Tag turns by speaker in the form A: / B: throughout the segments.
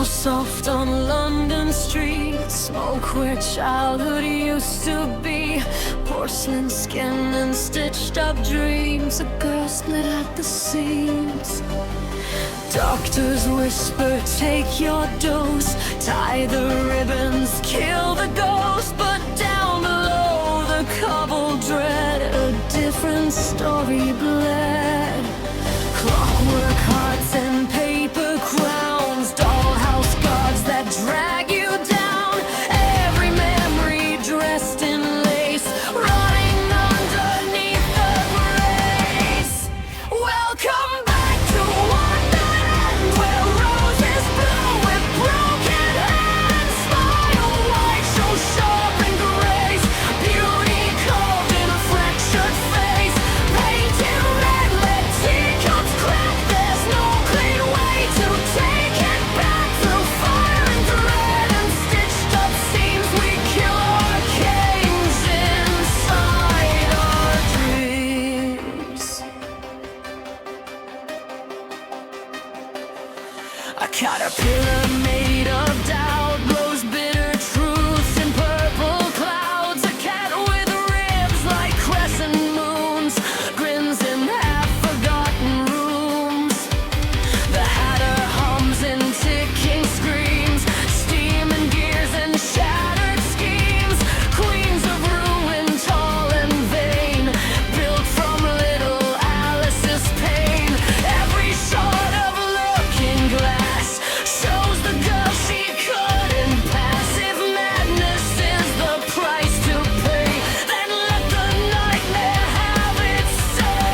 A: So soft on London streets, smoke where childhood used to be. Porcelain skin and stitched up dreams, a girl split at the seams. Doctors whisper, take your dose, tie the ribbons, kill the ghost. But down below the cobbled dread, a different story bled. Clockwork hearts and paper crowns, dollhouse gods that drag you down. Every memory dressed in lace, rotting underneath the grace. Welcome back to Wonderland, where roses bloom with broken hands. Smile white, so sharp and grace, beauty carved in a fractured face. Painted red, let teacups crack. There's no clean way to take it back. Through fire and dread and stitched up seams, we kill our kings inside our dreams. A caterpillar made of doubt blows bitter truths in purple clouds. A cat with ribs like crescent moons grins in half-forgotten rooms. The hatter hums in ticking screams, steam and gears and shattered schemes. Queens of ruin, tall and vain, built from little Alice's pain. Every shot of looking glass shows the girl she couldn't pass. If madness is the price to pay, then let the nightmare have its say.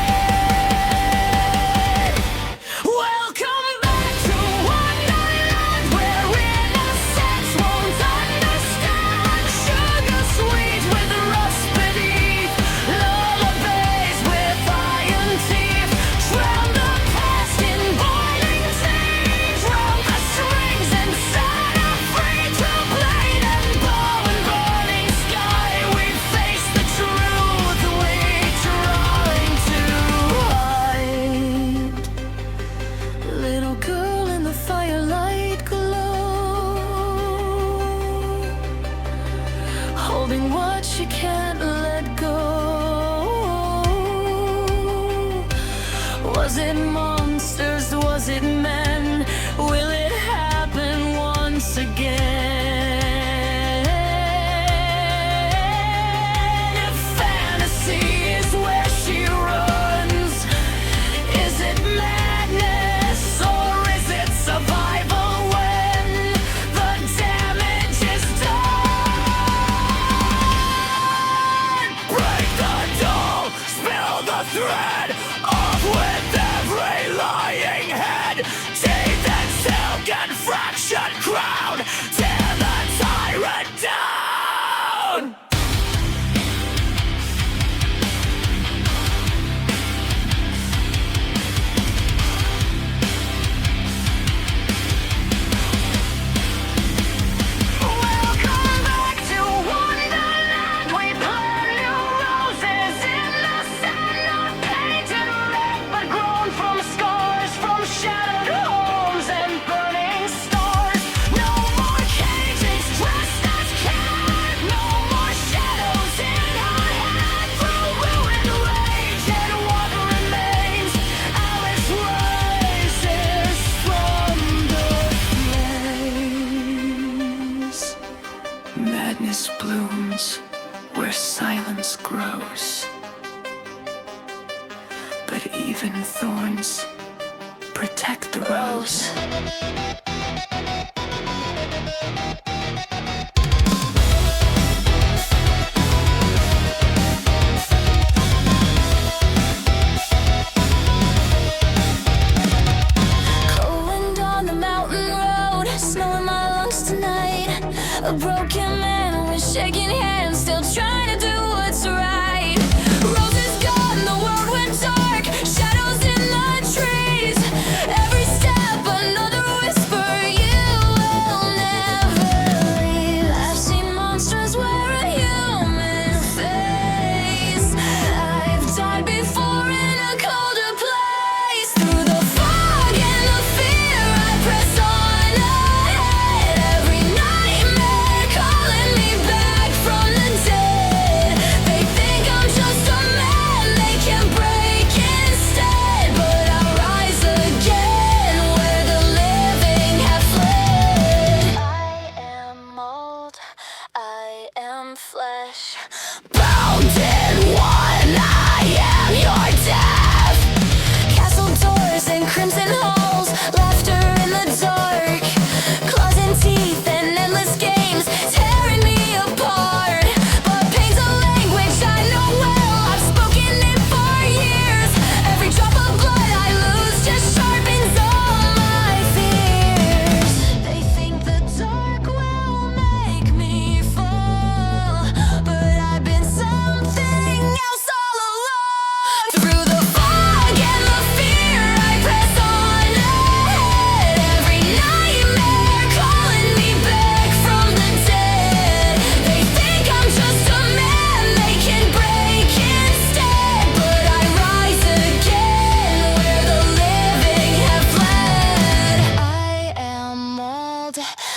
A: Welcome back to Wonderland, where innocence won't understand. Sugar sweet with rust beneath, lullabies with iron teeth. Drown the past in boiling tea, drum the strings and set her free. Through blade and bow and burning sky, we face the truth we're trying to hide. Little girl in the firelight glow, holding what she can't let go. Was it monsters? Was it men? Will it happen once again? If fantasy is where she runs, is it madness or is it survival when the damage is done? Break the doll, spill the thread, off with every lying head. Teeth and silk and fractured crown, tear the tyrant down. Welcome back to Wonderland. We plant new roses in the sun, not painted red, but grown from scars, from shattered homes and burning stars. No more cages dressed as cat, no more shadows in our head. Through ruin, rage, and what remains, Alice rises from the flames. Madness blooms where silence grows, but even thorns protect the rose. Cold wind on the mountain road, snow in my lungs tonight. A broken man with shaking hands, still trying to do what's right. Roses gone, the world went dark, shadows in the trees. Every step another whisper, you will never leave. I've seen monsters wear a human face. I've died before in a colder place. Through the fog and the fear, I press on ahead.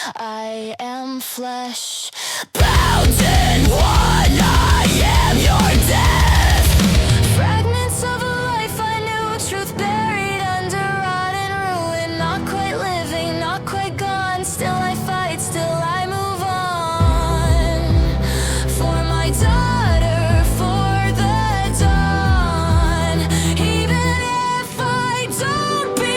A: I am flesh, bound in one. I am your death. Fragments of a life I knew, truth buried under rotten ruin. Not quite living, not quite gone. Still I fight, still I move on. For my daughter, for the dawn. Even if I don't belong.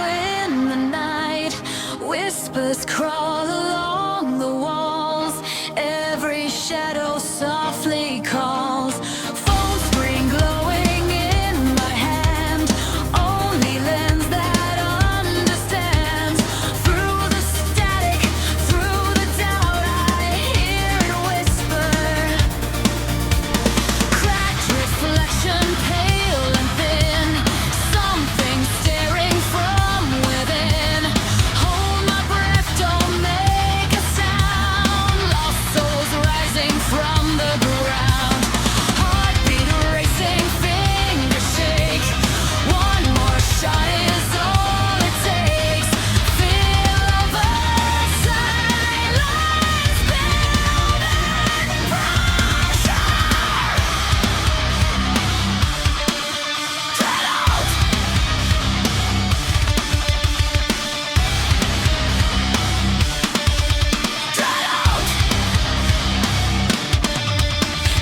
A: in the night. Whispers crawl along the walls. Every shadow softly calls. Phone screen glowing in my hand. Only lens that understands. Through the static, through the doubt, I hear it whisper. Cracked reflection, pale and thin. Something staring from within. Hold my breath, don't make a sound. Lost souls rising from the ground. Heartbeat racing, fingers shake. One more shot is all it takes. Feel the silence building pressure. Dread out. Dread out.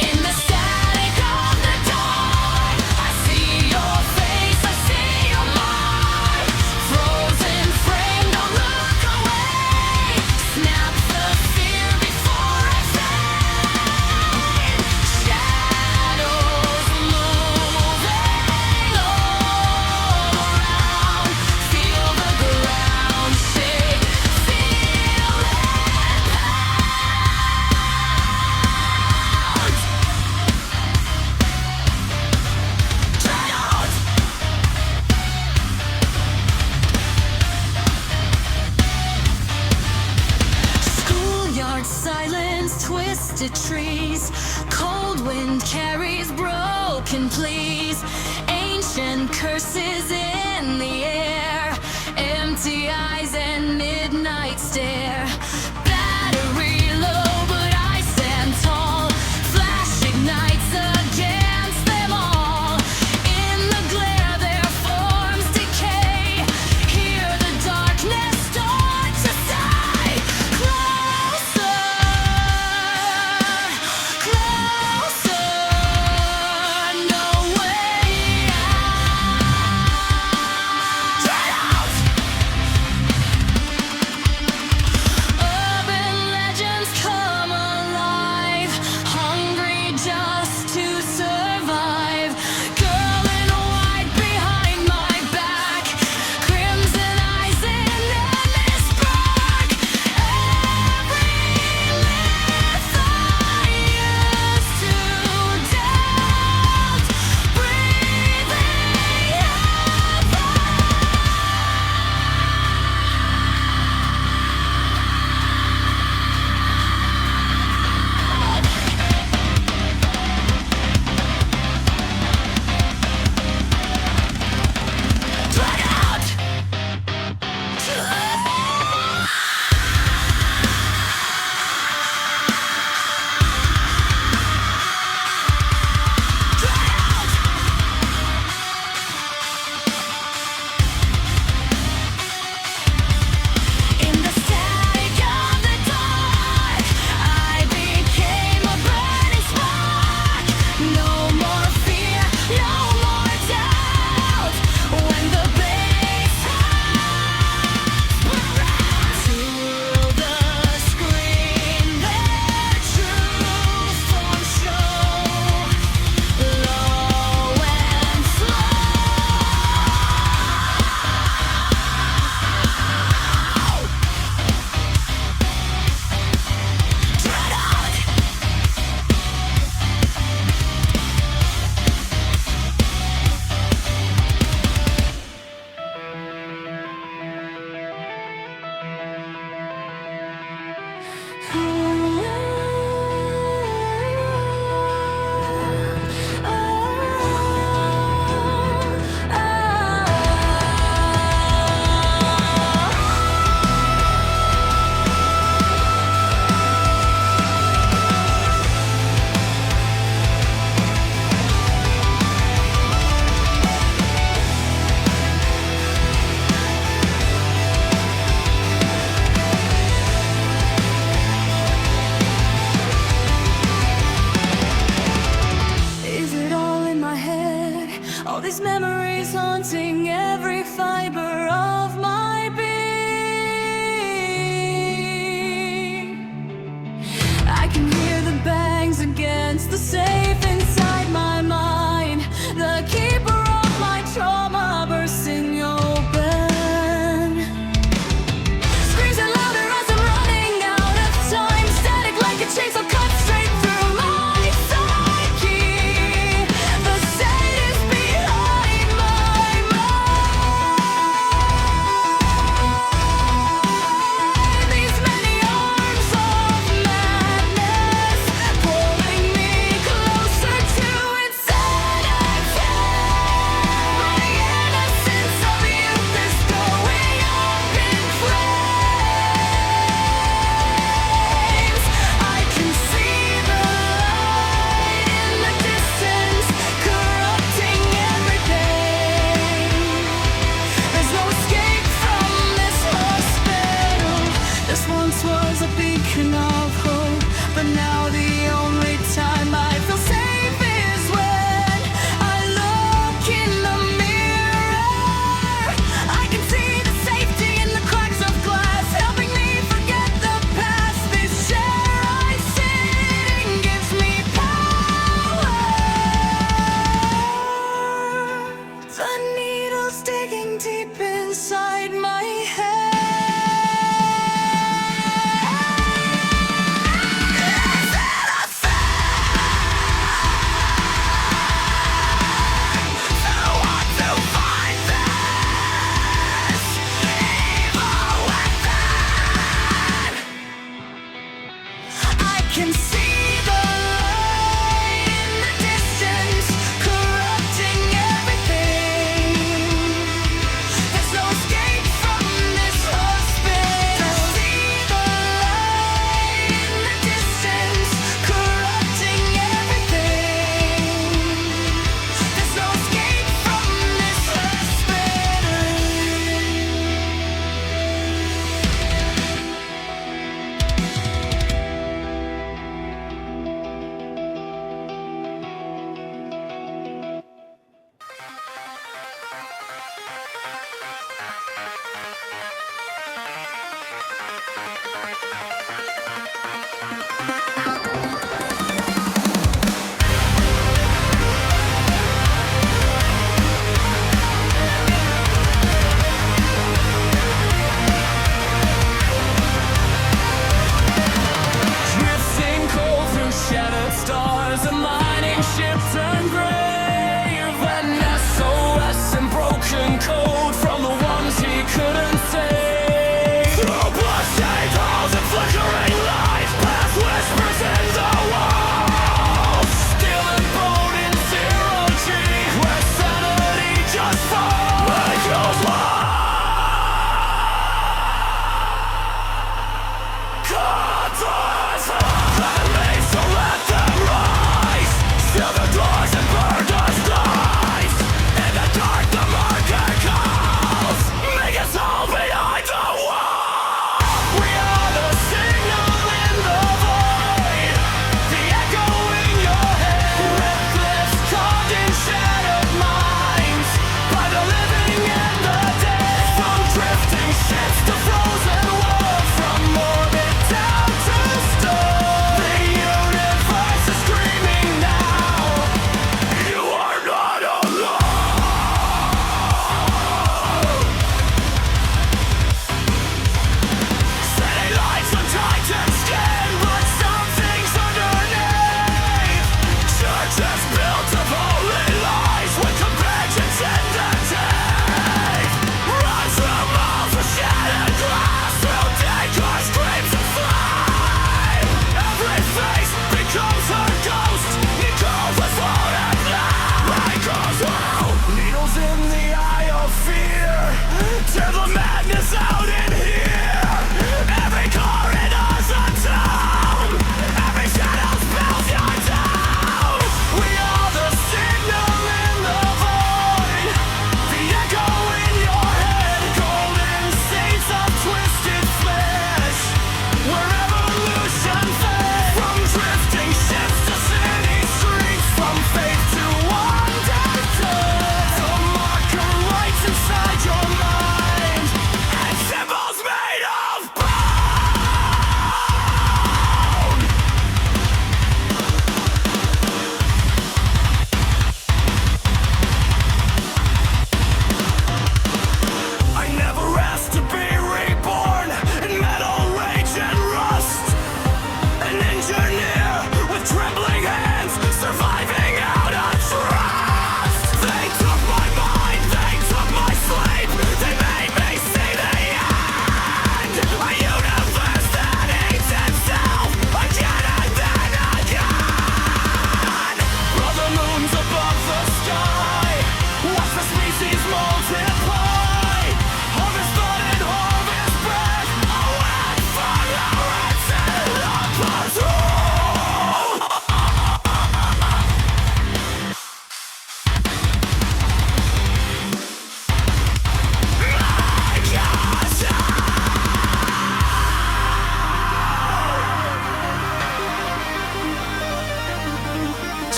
A: In the static of the dark, I see your face, I see your mark. Frozen frame, don't look away. Snap the fear before I fade. Shadows moving all around. Feel the ground shake. Feel it pound. Dread out. Schoolyard silence, twisted trees. Cold wind carries broken pleas. Ancient curses in the air. Empty eyes and midnight stare. Battery low, but I stand tall. Flash ignites against them all. In the glare, their forms decay. Hear the darkness start to sigh. Closer, closer, no way out. inside my head. I can see the light in the distance, corrupting everything. There's no escape from this hospital. See the light in the distance, corrupting everything. There's no escape from this hospital.